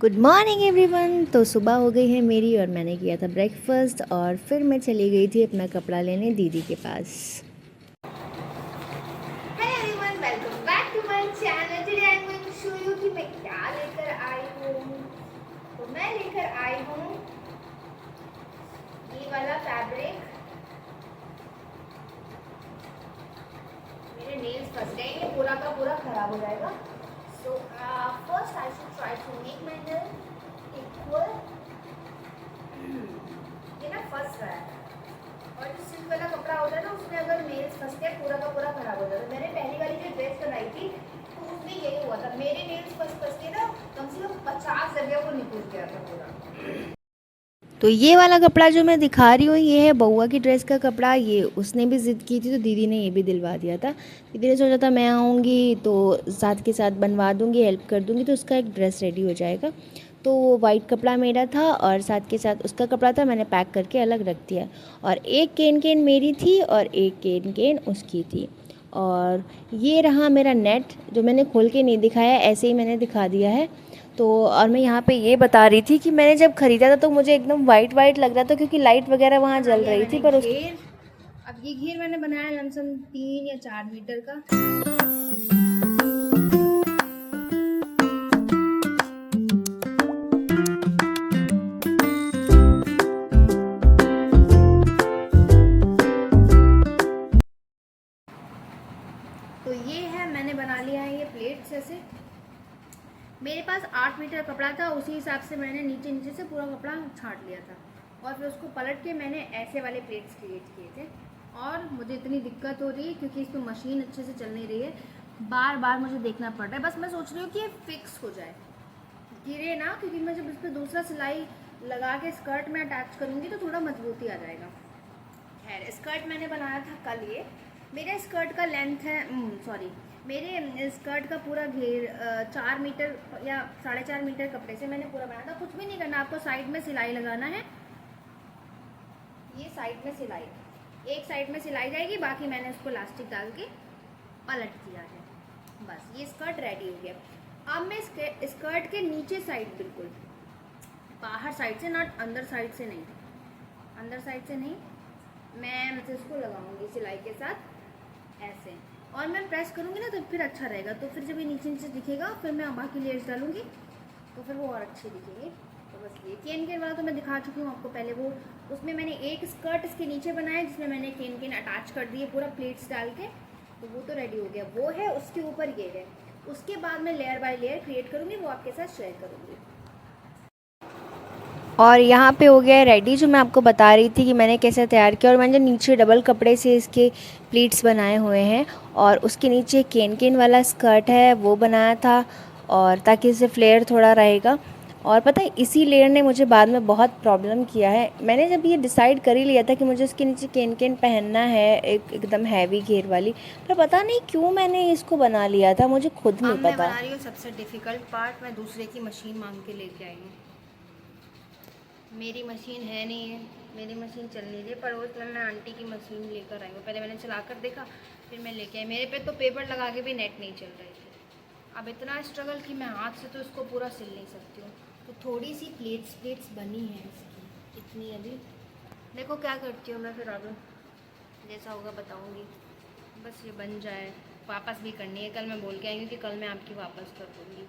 Good morning everyone. तो सुबह हो गई है मेरी और मैंने किया था ब्रेकफास्ट और फिर मैं चली गई थी अपना कपड़ा लेने दीदी के पास। Hey everyone, welcome back to my channel. Today I'm going to show you कि मैं क्या लेकर आई हूँ। तो मैं लेकर आई हूँ ये वाला फैब्रिक। मेरे नेल्स फंस गए, ये पूरा का पूरा खराब हो जाएगा। So first I should try to make my nail equal. ये ना फंस रहा है और जो सिल्क वाला कपड़ा होता है ना उसमें अगर नेल्स फंसते हैं पूरा का पूरा खराब हो जाता है। मैंने पहली वाली जो ड्रेस बनाई थी तो उसमें यही हुआ था, मेरे नेल्स फंस के ना कम से कम 50 जगह को निकल गया था पूरा। तो ये वाला कपड़ा जो मैं दिखा रही हूँ ये है बउआ की ड्रेस का कपड़ा। ये उसने भी ज़िद की थी तो दीदी ने ये भी दिलवा दिया था। दीदी ने सोचा था मैं आऊँगी तो साथ के साथ बनवा दूँगी, हेल्प कर दूँगी तो उसका एक ड्रेस रेडी हो जाएगा। तो वो वाइट कपड़ा मेरा था और साथ के साथ उसका कपड़ा था, मैंने पैक करके अलग रख दिया। और एक केन मेरी थी और एक केन उसकी थी। और ये रहा मेरा नेट जो मैंने खोल के नहीं दिखाया, ऐसे ही मैंने दिखा दिया है। तो और मैं यहाँ पे ये बता रही थी कि मैंने जब ख़रीदा था तो मुझे एकदम वाइट वाइट लग रहा था क्योंकि लाइट वगैरह वहाँ जल रही थी। पर घेर, अब ये घेर मैंने बनाया लमसम 3 या 4 मीटर का। तो ये है, मैंने बना लिया है ये प्लेट्स ऐसे। मेरे पास 8 मीटर कपड़ा था, उसी हिसाब से मैंने नीचे नीचे से पूरा कपड़ा छांट लिया था और फिर उसको पलट के मैंने ऐसे वाले प्लेट्स क्रिएट किए थे। और मुझे इतनी दिक्कत हो रही है क्योंकि इसमें मशीन अच्छे से चल नहीं रही है, बार बार मुझे देखना पड़ रहा है। बस मैं सोच रही हूँ कि ये फिक्स हो जाए, गिरे ना, क्योंकि मैं जब इस पर दूसरा सिलाई लगा के स्कर्ट में अटैच करूँगी तो थोड़ा मजबूती आ जाएगा। खैर, स्कर्ट मैंने बनाया था कल। ये मेरे स्कर्ट का लेंथ है, मेरे स्कर्ट का पूरा घेर 4 मीटर या 4.5 मीटर कपड़े से मैंने पूरा बनाया था। कुछ भी नहीं करना, आपको साइड में सिलाई लगाना है। ये साइड में सिलाई, एक साइड में सिलाई जाएगी, बाकी मैंने उसको इलास्टिक डाल के पलट दिया है। बस ये स्कर्ट रेडी हो गया। अब मैं स्कर्ट के नीचे साइड, बिल्कुल बाहर साइड से, ना अंदर साइड से नहीं, अंदर साइड से नहीं, मैं मतलब इसको लगाऊंगी सिलाई के साथ ऐसे, और मैं प्रेस करूँगी ना तो फिर अच्छा रहेगा। तो फिर जब ये नीचे नीचे दिखेगा फिर मैं बाकी लेयर्स डालूंगी तो फिर वो और अच्छी दिखेगी। तो बस ये केन वाला तो मैं दिखा चुकी हूँ आपको पहले। वो उसमें मैंने एक स्कर्ट इसके नीचे बनाया जिसमें मैंने केन अटैच कर दिए पूरा प्लेट्स डाल के, तो वो तो रेडी हो गया। वो है, उसके ऊपर ये है। उसके बाद मैं लेयर बाय लेयर क्रिएट करूँगी, वो आपके साथ शेयर करूँगी। और यहाँ पे हो गया रेडी जो मैं आपको बता रही थी कि मैंने कैसे तैयार किया। और मैंने नीचे डबल कपड़े से इसके प्लीट्स बनाए हुए हैं और उसके नीचे केन वाला स्कर्ट है वो बनाया था, और ताकि इससे फ्लेयर थोड़ा रहेगा। और पता है इसी लेयर ने मुझे बाद में बहुत प्रॉब्लम किया है। मैंने जब ये डिसाइड कर ही लिया था कि मुझे इसके नीचे केन पहनना है एकदम हैवी घेर वाली, पर पता नहीं क्यों मैंने इसको बना लिया था, मुझे खुद नहीं अब मैं पता। बना रही हूँ सबसे डिफ़िकल्ट पार्ट। मैं दूसरे की मशीन मांग के लेके आई हूँ। मेरी मशीन है नहीं है, मेरी मशीन चल नहीं रही, पर उस मैं आंटी की मशीन लेकर आई हूँ। पहले मैंने चला कर देखा, फिर मैं लेके आई। मेरे पे तो पेपर लगा के भी नेट नहीं चल रही थी। अब इतना स्ट्रगल कि मैं हाथ से तो इसको पूरा सिल नहीं सकती हूँ। तो थोड़ी सी प्लेट्स बनी है इसकी, इतनी अभी। देखो क्या करती हूँ मैं, फिर आगे जैसा होगा बताऊँगी। बस ये बन जाए, वापस भी करनी है। कल मैं बोल के आएंगी कि कल मैं आपकी वापस कर दूँगी।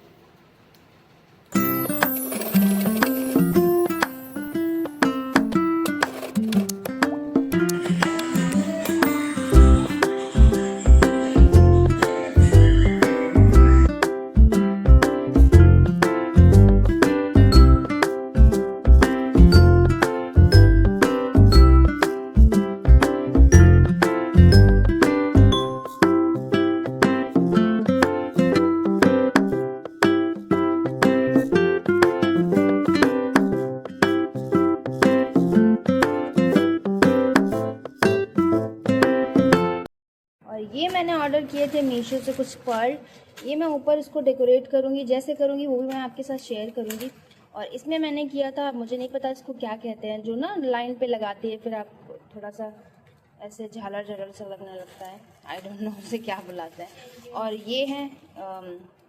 ये मैंने ऑर्डर किए थे मीशो से कुछ पर्ल। ये मैं ऊपर इसको डेकोरेट करूँगी, जैसे करूँगी वो भी मैं आपके साथ शेयर करूँगी। और इसमें मैंने किया था, मुझे नहीं पता इसको क्या कहते हैं, जो ना लाइन पे लगाती है फिर आपको थोड़ा सा ऐसे झालर झालर सा लगने लगता है, आई डोंट नो उसे क्या बुलाते हैं। और ये है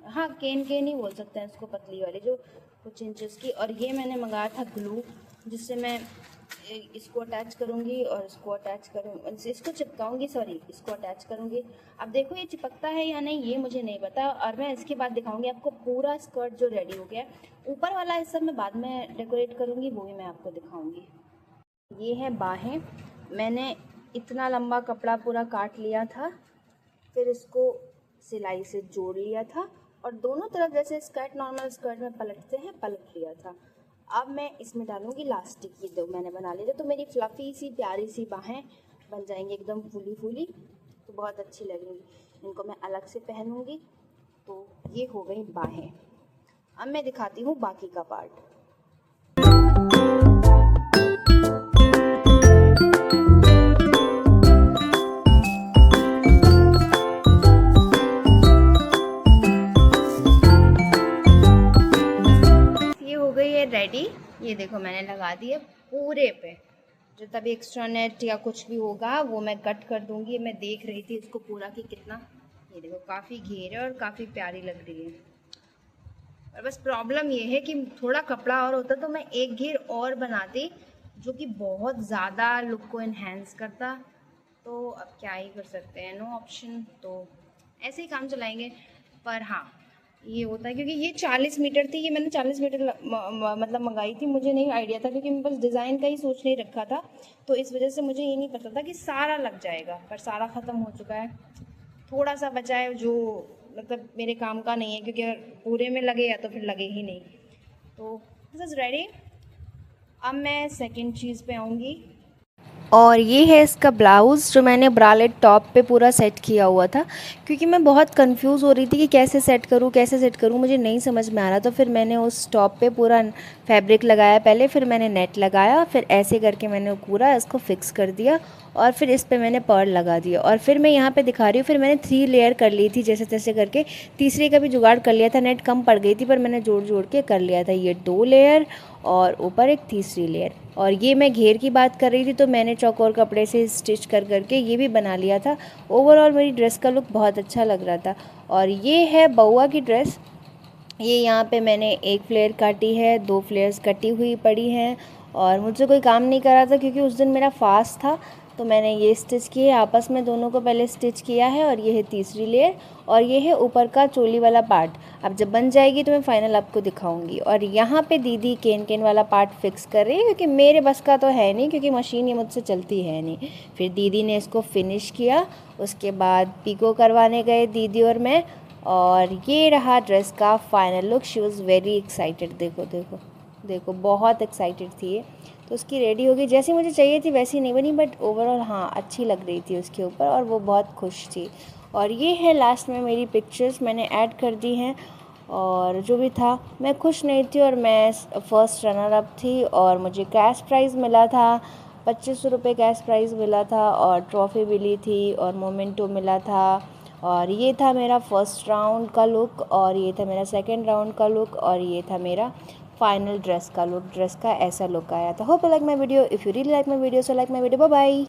हाँ केन केन ही बोल सकते हैं इसको, पतली वाली जो कुछ इंचेस की। और ये मैंने मंगाया था ग्लू, जिससे मैं इसको अटैच करूँगी और इसको अटैच करूँगी, इसको चिपकाऊँगी, सॉरी इसको अटैच करूँगी। अब देखो ये चिपकता है या नहीं ये मुझे नहीं पता, और मैं इसके बाद दिखाऊँगी आपको पूरा स्कर्ट जो रेडी हो गया। ऊपर वाला हिस्सा मैं बाद में डेकोरेट करूँगी, वो भी मैं आपको दिखाऊँगी। ये है बाहें। मैंने इतना लंबा कपड़ा पूरा काट लिया था, फिर इसको सिलाई से जोड़ लिया था और दोनों तरफ जैसे स्कर्ट नॉर्मल स्कर्ट में पलटते हैं पलट लिया था। अब मैं इसमें डालूंगी लास्टिक, ये दो मैंने बना लिए तो मेरी फ्लफ़ी सी प्यारी सी बाहें बन जाएंगी एकदम फूली फूली, तो बहुत अच्छी लगेंगी। इनको मैं अलग से पहनूंगी। तो ये हो गई बाहें। अब मैं दिखाती हूँ बाकी का पार्ट। रेडी, ये देखो मैंने लगा दिए पूरे पे। जो तभी एक्स्ट्रा नेट या कुछ भी होगा वो मैं कट कर दूंगी। मैं देख रही थी इसको पूरा कि कितना, ये देखो काफ़ी घेर है और काफ़ी प्यारी लग रही है। और बस प्रॉब्लम ये है कि थोड़ा कपड़ा और होता तो मैं एक घेर और बनाती, जो कि बहुत ज़्यादा लुक को इन्हेंस करता। तो अब क्या ही कर सकते हैं, नो ऑप्शन, तो ऐसे ही काम चलाएंगे। पर हाँ ये होता है क्योंकि ये 40 मीटर थी, ये मैंने 40 मीटर मतलब मंगाई थी। मुझे नहीं आइडिया था क्योंकि मैं बस डिज़ाइन का ही सोच नहीं रखा था, तो इस वजह से मुझे ये नहीं पता था कि सारा लग जाएगा। पर सारा ख़त्म हो चुका है, थोड़ा सा बचा है जो मतलब मेरे काम का नहीं है, क्योंकि अगर पूरे में लगे या तो फिर लगे ही नहीं। तो दिस इज़ रेडी। अब मैं सेकंड चीज़ पे आऊँगी, और ये है इसका ब्लाउज़ जो मैंने ब्रालेट टॉप पे पूरा सेट किया हुआ था। क्योंकि मैं बहुत कंफ्यूज हो रही थी कि कैसे सेट करूँ, मुझे नहीं समझ में आ रहा। तो फिर मैंने उस टॉप पे पूरा फैब्रिक लगाया पहले, फिर मैंने नेट लगाया, फिर ऐसे करके मैंने पूरा इसको फिक्स कर दिया और फिर इस पे मैंने पर्ल लगा दिया। और फिर मैं यहाँ पे दिखा रही हूँ, फिर मैंने 3 लेयर कर ली थी जैसे तैसे करके। तीसरे का भी जुगाड़ कर लिया था, नेट कम पड़ गई थी पर मैंने जोड़ जोड़ के कर लिया था। ये 2 लेयर और ऊपर एक तीसरी लेयर। और ये मैं घेर की बात कर रही थी तो मैंने चौकोर कपड़े से स्टिच कर करके ये भी बना लिया था। ओवरऑल मेरी ड्रेस का लुक बहुत अच्छा लग रहा था। और ये है बउआ की ड्रेस। ये यहाँ पे मैंने एक फ्लेयर काटी है, 2 फ्लेयर्स कटी हुई पड़ी हैं। और मुझसे कोई काम नहीं कर रहा था क्योंकि उस दिन मेरा फास्ट था, तो मैंने ये स्टिच किए आपस में, दोनों को पहले स्टिच किया है। और ये है तीसरी लेयर और ये है ऊपर का चोली वाला पार्ट। अब जब बन जाएगी तो मैं फाइनल आपको दिखाऊंगी। और यहाँ पे दीदी केन केन वाला पार्ट फिक्स कर रही है क्योंकि मेरे बस का तो है नहीं, क्योंकि मशीन ये मुझसे चलती है नहीं। फिर दीदी ने इसको फिनिश किया, उसके बाद पीको करवाने गए दीदी और मैं। और ये रहा ड्रेस का final look. She was very excited, देखो देखो देखो बहुत एक्साइटेड थी ये। तो उसकी रेडी हो गई, जैसी मुझे चाहिए थी वैसी नहीं बनी, बट ओवरऑल हाँ अच्छी लग रही थी उसके ऊपर और वो बहुत खुश थी। और ये है लास्ट में मेरी पिक्चर्स मैंने ऐड कर दी हैं। और जो भी था मैं खुश नहीं थी और मैं फर्स्ट रनर अप थी और मुझे कैश प्राइज़ मिला था, 2500 रुपये कैश प्राइज़ मिला था और ट्रॉफ़ी मिली थी और मोमेंटो मिला था। और ये था मेरा फर्स्ट राउंड का लुक और ये था मेरा सेकंड राउंड का लुक और ये था मेरा फाइनल ड्रेस का लुक। ड्रेस का ऐसा लुक आया था। Hope you like my video. If you really like my video so like my video. Bye bye.